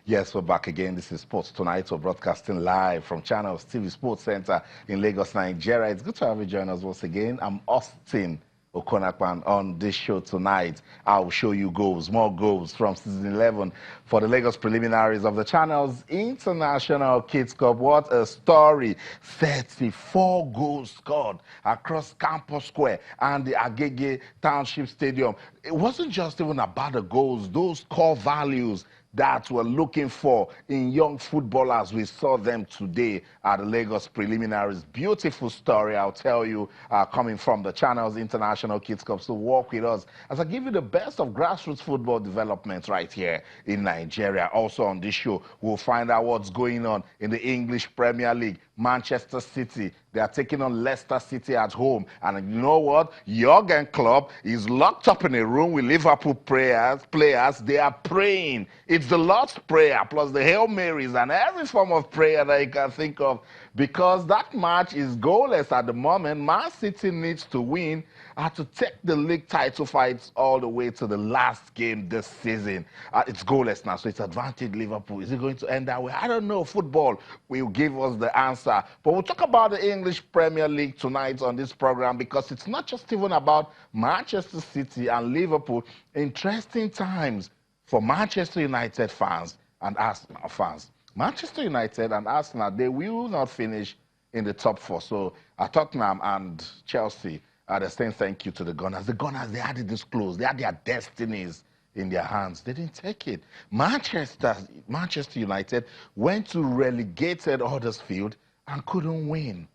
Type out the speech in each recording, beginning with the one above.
Yes, we're back again. This is Sports Tonight. We're broadcasting live from Channels TV Sports Center in Lagos, Nigeria. It's good to have you join us once again. I'm Austin Okonakpan. On this show tonight, I'll show you goals, more goals from season 11 for the Lagos preliminaries of the Channels International Kids Cup. What a story. 34 goals scored across Campus Square and the Agege Township Stadium. It wasn't just even about the goals, those core values that we're looking for in young footballers. We saw them today at the Lagos preliminaries. Beautiful story, I'll tell you, coming from the Channels International Kids Cup. So walk with us as I give you the best of grassroots football development right here in Nigeria. Also on this show, we'll find out what's going on in the English Premier League. Manchester City, they are taking on Leicester City at home. And you know what? Jurgen Klopp is locked up in a room with Liverpool players. They are praying. It's the Lord's Prayer plus the Hail Marys and every form of prayer that you can think of, because that match is goalless at the moment. Man City needs to win to take the league title fights all the way to the last game this season. It's goalless now, so it's advantage Liverpool. Is it going to end that way? I don't know. Football will give us the answer. But we'll talk about the English Premier League tonight on this program, because it's not just even about Manchester City and Liverpool. Interesting times for Manchester United fans and Arsenal fans. Manchester United and Arsenal, they will not finish in the top four. So Tottenham and Chelsea, they're saying thank you to the Gunners. The Gunners, they had it this close. They had their destinies in their hands. They didn't take it. Manchester United went to relegated Huddersfield and couldn't win.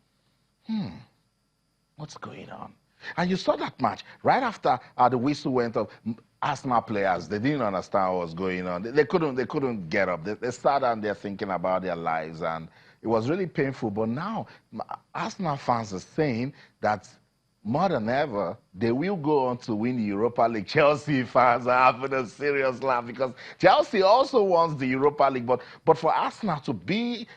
What's going on? And you saw that match right after the whistle went off. Arsenal players, they didn't understand what was going on. They couldn't get up. They sat and they're thinking about their lives, and it was really painful. But now Arsenal fans are saying that more than ever, they will go on to win the Europa League. Chelsea fans are having a serious laugh because Chelsea also wants the Europa League. But for Arsenal to be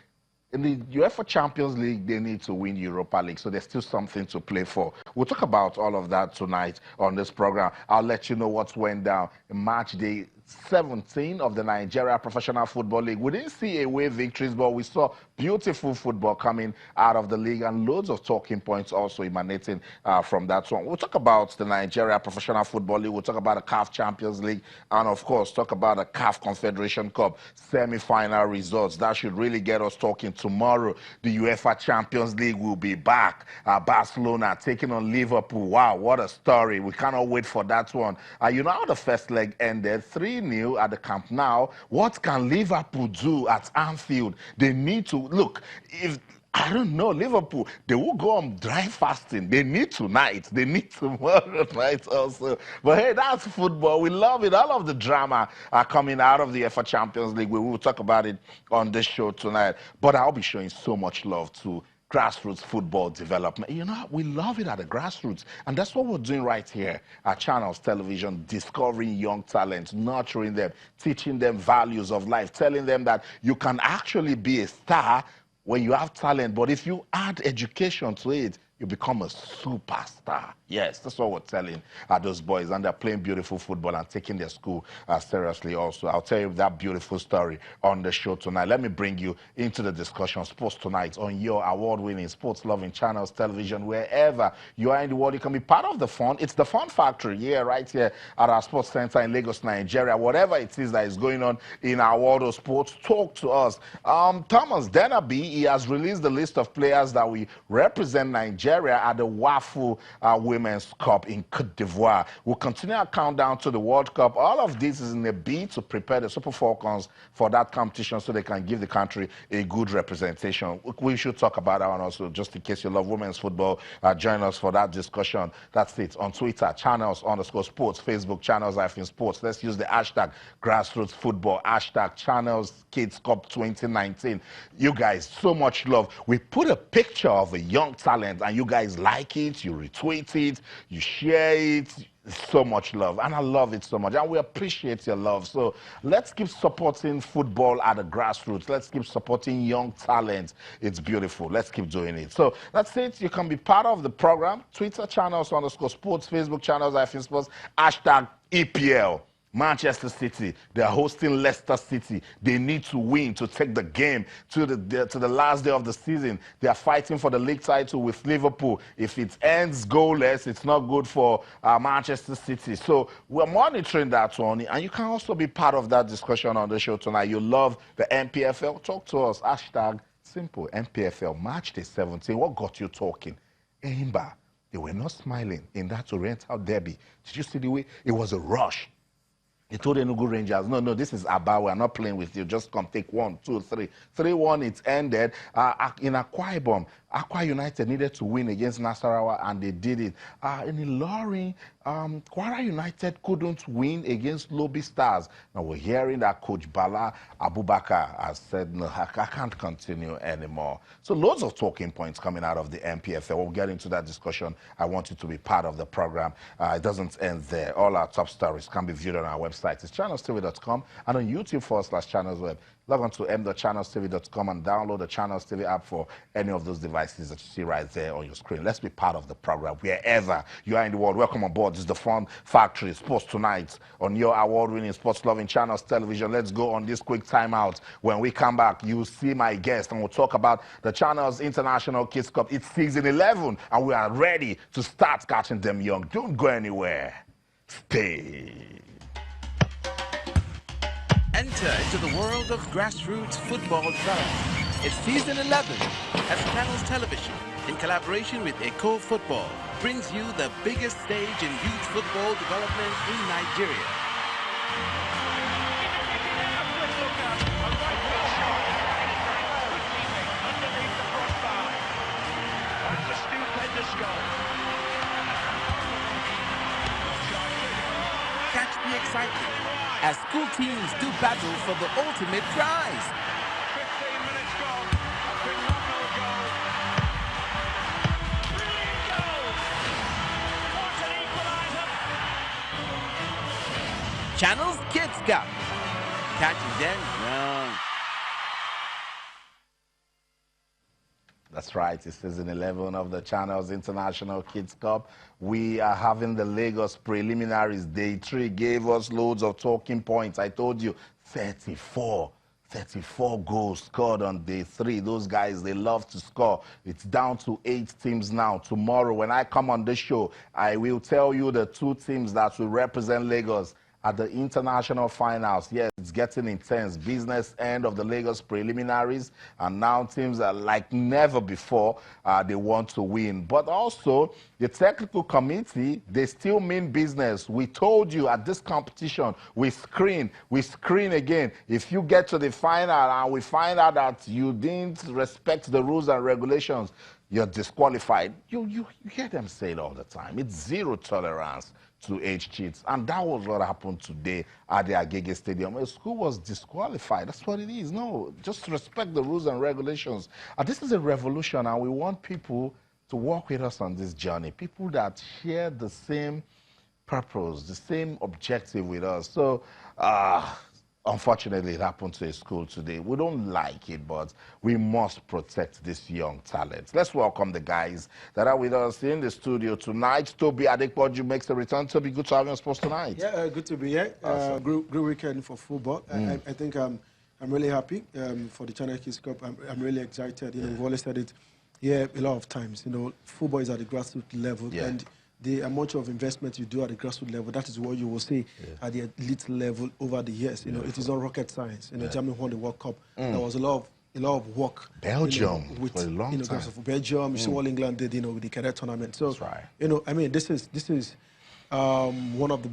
in the UEFA Champions League, they need to win Europa League. So there's still something to play for. We'll talk about all of that tonight on this program. I'll let you know what went down in match day 17 of the Nigeria Professional Football League. We didn't see away victories, but we saw beautiful football coming out of the league and loads of talking points also emanating from that one. We'll talk about the Nigeria Professional Football League. We'll talk about the CAF Champions League and, of course, talk about the CAF Confederation Cup semi-final results. That should really get us talking tomorrow. The UEFA Champions League will be back. Barcelona taking on Liverpool. Wow, what a story. We cannot wait for that one. You know how the first leg ended? 3-0 at the Camp Nou. What can Liverpool do at Anfield? They need to, look, if, I don't know, Liverpool, they will go on dry fasting. They need tonight. They need tomorrow night also. But hey, that's football. We love it. All of the drama are coming out of the UEFA Champions League. We will talk about it on this show tonight. But I'll be showing so much love to grassroots football development. You know, we love it at the grassroots. And that's what we're doing right here at Channels Television, discovering young talents, nurturing them, teaching them values of life, telling them that you can actually be a star when you have talent, but if you add education to it, you become a superstar. Yes, that's what we're telling those boys, and they're playing beautiful football and taking their school seriously also. I'll tell you that beautiful story on the show tonight. Let me bring you into the discussion, Sports Tonight, on your award-winning, sports-loving Channels Television. Wherever you are in the world, you can be part of the fun. It's the Fun Factory here, right here at our sports center in Lagos, Nigeria. Whatever it is that is going on in our world of sports, talk to us. Thomas Denaby, he has released the list of players that we represent Nigeria at the WAFU Women's Cup in Cote d'Ivoire. We'll continue our countdown to the World Cup. All of this is in a bid to prepare the Super Falcons for that competition so they can give the country a good representation. We should talk about that one also, just in case you love women's football. Join us for that discussion. That's it. On Twitter, Channels_Sports, Facebook, Channels-Sports. Let's use the hashtag grassroots football, hashtag Channels Kids Cup 2019. You guys, so much love. We put a picture of a young talent and you guys like it, you retweet it, you share it. So much love, and I love it so much, and we appreciate your love. So let's keep supporting football at the grassroots. Let's keep supporting young talent. It's beautiful. Let's keep doing it. So that's it. You can be part of the program. Twitter, Channels_Sports, Facebook, Channels-Sports, hashtag EPL. Manchester City, they are hosting Leicester City. They need to win to take the game to the last day of the season. They are fighting for the league title with Liverpool. If it ends goalless, it's not good for Manchester City. So we're monitoring that one, and you can also be part of that discussion on the show tonight. You love the MPFL? Talk to us. Hashtag simple MPFL Match Day 17. What got you talking? Eimba, they were not smiling in that Oriental derby. Did you see the way it was a rush? He told Enugu Rangers, no, this is Aba. We're not playing with you. Just come take 1, 2, 3. 3-1, it ended. In Akwa Ibom, Akwa United needed to win against Nasarawa, and they did it. In Ilorin, Kwara United couldn't win against Lobi Stars. Now we're hearing that Coach Bala Abubakar has said, no, I can't continue anymore. So loads of talking points coming out of the MPFL. We'll get into that discussion. I want you to be part of the program. It doesn't end there. All our top stories can be viewed on our website. It's channelstv.com and on YouTube/channelsweb. Log on to m.channelstv.com and download the Channels TV app for any of those devices that you see right there on your screen. Let's be part of the program wherever you are in the world. Welcome on board. This is the Fun Factory Sports Tonight on your award-winning sports-loving Channels Television. Let's go on this quick timeout. When we come back, you'll see my guest, and we'll talk about the Channels International Kids Cup. It's season 11, and we are ready to start catching them young. Don't go anywhere. Stay. Enter into the world of grassroots football development. It's season 11 as Channels Television, in collaboration with Eco Football, brings you the biggest stage in youth football development in Nigeria. Catch the excitement as school teams do battle for the ultimate prize. 15 minutes gone. Phenomenal goal. Brilliant goal. What an equaliser. Channels Kids Cup. Catching them young. That's right. It's season 11 of the Channels International Kids Cup. We are having the Lagos preliminaries. Day 3 gave us loads of talking points. I told you, 34 goals scored on day 3. Those guys, they love to score. It's down to 8 teams now. Tomorrow, when I come on this show, I will tell you the 2 teams that will represent Lagos at the international finals. Yes, it's getting intense. Business end of the Lagos preliminaries, and now teams are like never before. They want to win. But also, the technical committee, they still mean business. We told you at this competition, we screen again. If you get to the final and we find out that you didn't respect the rules and regulations, you're disqualified. You hear them say it all the time. It's zero tolerance to age cheats. And that was what happened today at the Agege Stadium. A school was disqualified. That's what it is. No, just respect the rules and regulations. This is a revolution, and we want people to walk with us on this journey. People that share the same purpose, the same objective with us. So, unfortunately, it happened to a school today. We don't like it, but we must protect this young talent. Let's welcome the guys that are with us in the studio tonight. Toby Adekpoju makes a return. Toby, good to have you on Sports Tonight. Yeah, good to be here. Awesome. Great weekend for football. I think I'm really happy for the Channel Kids Cup. I'm really excited. You know, we've always said it here a lot of times. You know, football is at the grassroots level, and the amount of investment you do at the grassroots level, that is what you will see at the elite level over the years. You know, it is not rocket science. You know, Germany won the World Cup. There was a lot of work. Belgium, you know, with, for a long time. Belgium, you see what England did, you know, with the cadet tournament. So, that's right. you know, I mean, this is one of the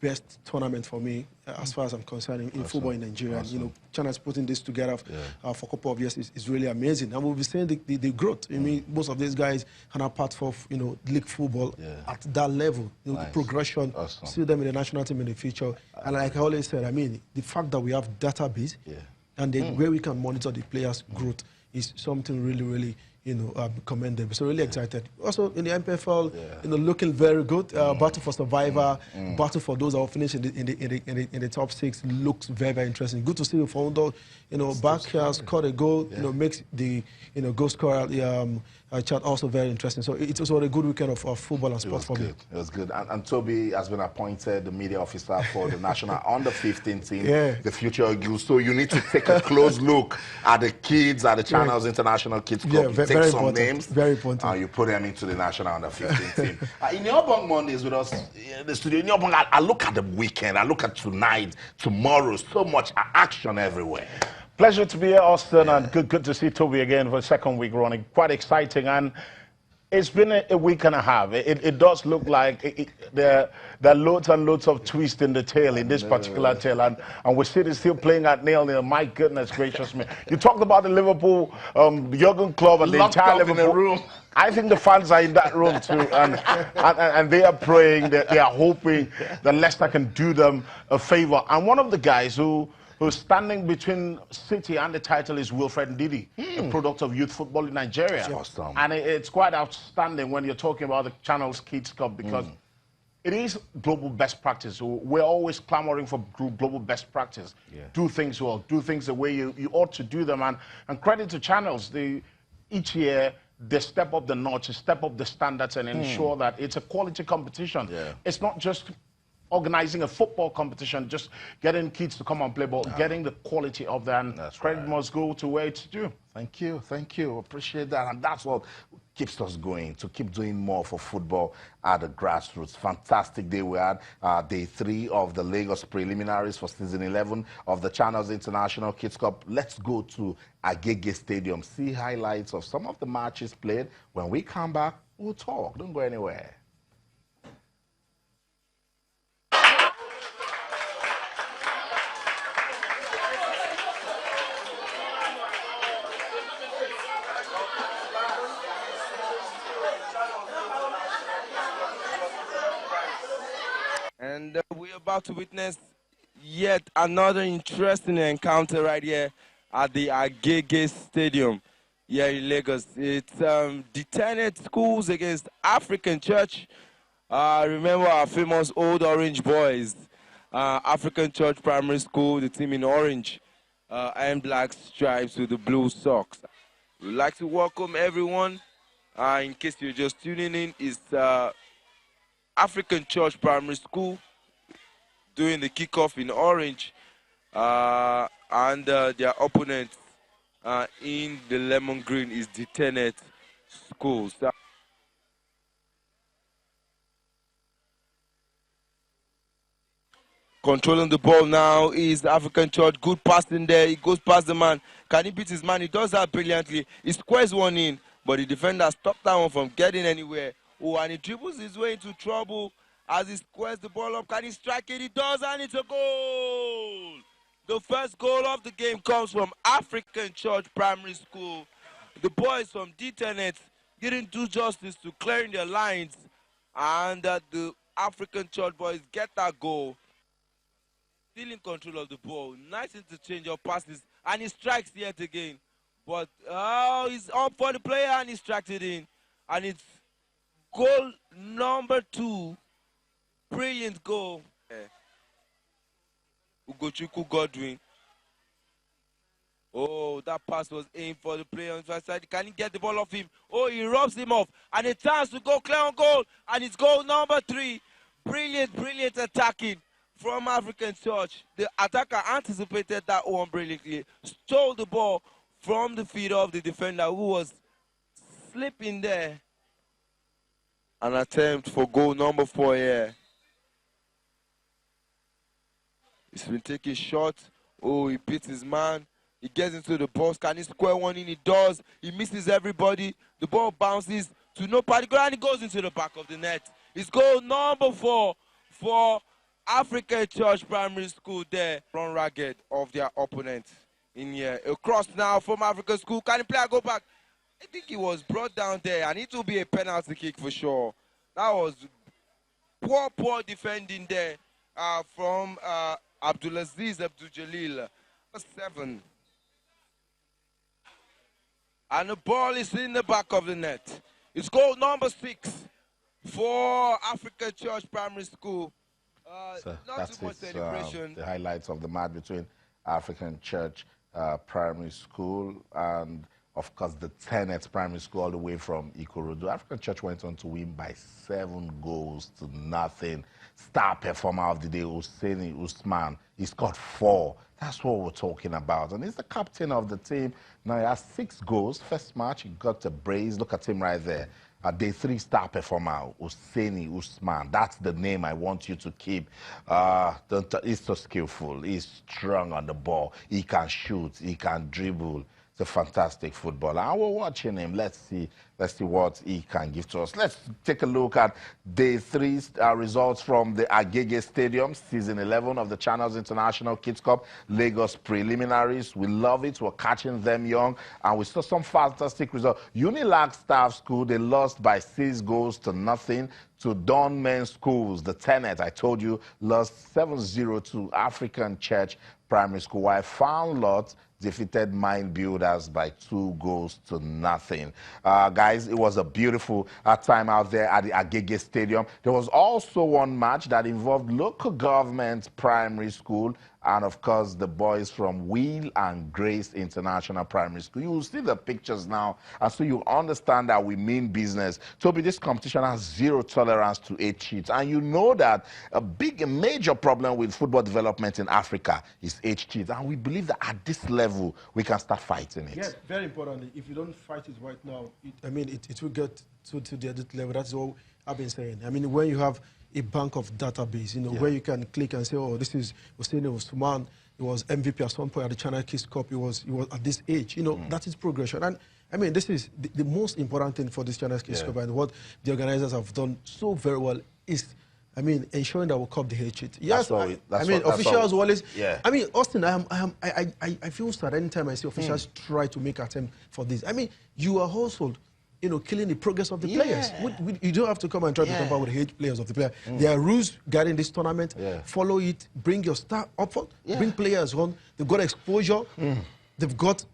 best tournaments for me as far as I'm concerned in football in Nigeria. Awesome. You know, China's putting this together for a couple of years is really amazing, and we'll be seeing the growth. I mean, most of these guys are now part of league football at that level. You know, the progression. Awesome. See them in the national team in the future, and like I always said, I mean, the fact that we have database and the way we can monitor the players' growth is something really, really, commendable. So really excited. Also in the MPFL, looking very good. Battle for survivor, battle for those that will finish in the top 6 looks very, very interesting. Good to see the founder, back here, scored a goal. Makes the goal scorer chart also very interesting. So it was a good weekend of football and sport for me. It was good. And Toby has been appointed the media officer for the national under-15 team, the future Eagles. So you need to take a close look at the kids at the Channels International Kids Club. You take some names, very important, and you put them into the national under-15 team. In Yobong Mondays with us in the studio, in Yobong, I look at the weekend, I look at tonight, tomorrow, so much action everywhere. Pleasure to be here, Austin, and good to see Toby again for the second week running. Quite exciting, and it's been a week and a half. It does look like there are loads and loads of twists in the tail, in this particular tail, and we're still playing at 0-0. My goodness gracious me. You talked about the Liverpool Jurgen Klopp and the entire Liverpool room. I think the fans are in that room too, and they are praying, they are hoping that Leicester can do them a favor. And one of the guys who's standing between City and the title is Wilfred Ndidi, a product of youth football in Nigeria. Awesome. And it's quite outstanding when you're talking about the Channels Kids Cup, because it is global best practice. We're always clamoring for global best practice. Do things well, do things the way you ought to do them. And credit to Channels, each year they step up the notch, step up the standards, and ensure that it's a quality competition. It's not just organizing a football competition, just getting kids to come and play, but getting the quality of that, and credit must go to where it's due. Thank you. Appreciate that. And that's what keeps us going, to keep doing more for football at the grassroots. Fantastic day we had, day 3 of the Lagos preliminaries for season 11 of the Channels International Kids Cup. Let's go to Agege Stadium, see highlights of some of the matches played. When we come back, we'll talk. Don't go anywhere. And we're about to witness yet another interesting encounter right here at the Agege Stadium here in Lagos. It's the Tenet schools against African Church. Remember our famous Old Orange Boys, African Church Primary School, the team in orange and black stripes with the blue socks. We'd like to welcome everyone. In case you're just tuning in, it's African Church Primary School doing the kickoff in orange, and their opponent in the lemon green is the Tenet schools. Controlling the ball now is the African Church. Good pass in there. He goes past the man. Can he beat his man? He does that brilliantly. He squares one in, but the defender stopped that one from getting anywhere. Oh, and he dribbles his way into trouble as he squares the ball up. Can he strike it? He does, and it's a goal. The first goal of the game comes from African Church Primary School. The boys from D-Tenet didn't do justice to clearing their lines, and the African Church boys get that goal. Still in control of the ball. Nice interchange of passes, and he strikes yet again. But he's up for the player, and he strikes it in. And it's goal number 2. Brilliant goal. Ugochukwu Godwin. Oh, that pass was aimed for the player on the side. Can he get the ball off him? Oh, he robs him off. And a chance to go clear on goal. And it's goal number 3. Brilliant, brilliant attacking from African Church. The attacker anticipated that one brilliantly. Stole the ball from the feet of the defender who was slipping there. An attempt for goal number 4 here. He's been taking shots. Oh, he beats his man. He gets into the box. Can he square one in? He does. He misses everybody. The ball bounces to no particular, and it goes into the back of the net. It's goal number 4 for African Church Primary School there. Run ragged of their opponent in here. A cross now from African School. Can the player go back? I think he was brought down there, and it will be a penalty kick for sure. That was poor defending there from Abdulaziz Abdul-Jalil. 7. And the ball is in the back of the net. It's goal number 6 for African Church Primary School. So Not too much celebration. The highlights of the match between African Church Primary School and, of course, the Tenet Primary School all the way from Ikorodu. African Church went on to win by 7 goals to nothing. Star performer of the day, Husseini Usman, he scored 4. That's what we're talking about. And he's the captain of the team. Now he has 6 goals. First match, he got a brace. Look at him right there. Day 3 star performer, Husseini Usman. That's the name I want you to keep. He's so skillful. He's strong on the ball. He can shoot. He can dribble. He's a fantastic footballer. And we're watching him. Let's see what he can give to us. Let's take a look at day 3 results from the Agege Stadium, season 11 of the Channels International Kids Cup, Lagos preliminaries. We love it. We're catching them young, and we saw some fantastic results. Unilag Staff School, they lost by 6 goals to nothing to Dawn Men's Schools. The Tenet, I told you, lost 7-0 to African Church Primary School, while Found Lot defeated Mind Builders by 2 goals to nothing. Guys, it was a beautiful time out there at the Agege Stadium. There was also one match that involved local government primary school and, of course, the boys from Will and Grace International Primary School. You will see the pictures now, and so you understand that we mean business. Toby, this competition has 0 tolerance to 8 cheats, and you know that a major problem with football development in Africa is 8 cheats, and we believe that at this level, we can start fighting it. Yes, very importantly, if you don't fight it right now, it will get to the elite level. That's all I've been saying. I mean, when you have a bank of database, where you can click and say, oh, this is Husseini Usman, he was MVP at some point at the China Kids Cup, he was at this age, that is progression. And I mean, this is the most important thing for this China Kids Cup, and what the organizers have done so very well is, ensuring that we'll curb the hate cheat. Yes, officials always. Yeah. Austin, I feel sad anytime I see officials try to make attempt for this. You are also, killing the progress of the players. You don't have to come and try to compare with the hate players of the player. There are rules guiding this tournament. Follow it. Bring your star up front. Bring players on. They've got exposure. They've got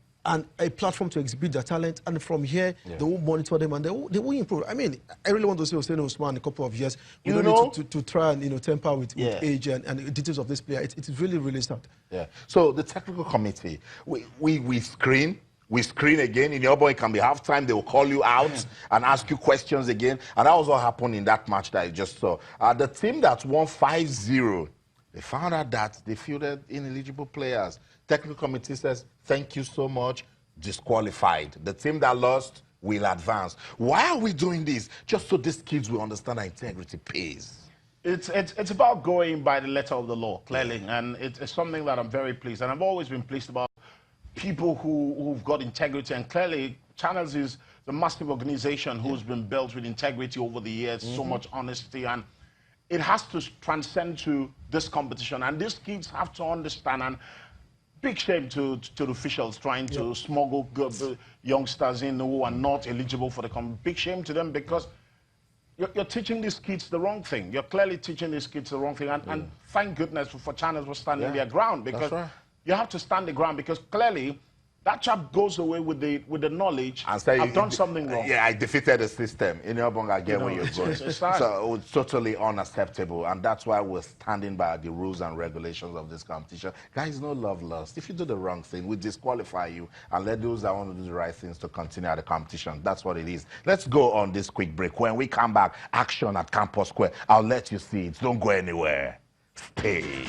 a platform to exhibit their talent, and from here they will monitor them and they will improve. I really want to see Husseini Usman in a couple of years. We don't need to try and temper with age and details of this player. It's really, really sad. Yeah. So the technical committee, we screen. We screen again. In your boy, it can be halftime. They will call you out and ask you questions again. And that was what happened in that match that I just saw. The team that won 5-0, they found out that they fielded ineligible players. Technical committee says, thank you so much, disqualified. The team that lost will advance. Why are we doing this? Just so these kids will understand that integrity pays. It's about going by the letter of the law, clearly. And it's something that I'm very pleased. And I've always been pleased about people who've got integrity, and clearly Channels is the massive organization who's been built with integrity over the years, so much honesty, and it has to transcend to this competition, and these kids have to understand. And big shame to the officials trying to smuggle youngsters in who are not eligible for the competition. Big shame to them, because you're teaching these kids the wrong thing. You're clearly teaching these kids the wrong thing, and thank goodness for Channels for standing their ground, because you have to stand the ground, because clearly that chap goes away with the knowledge, and say, I've done something wrong. Yeah, I defeated the system. In your bong again when you're going. So it's totally unacceptable, and that's why we're standing by the rules and regulations of this competition. Guys, no love lost. If you do the wrong thing, we disqualify you and let those that want to do the right things to continue at the competition. That's what it is. Let's go on this quick break. When we come back, action at Campus Square. I'll let you see it. Don't go anywhere. Stay.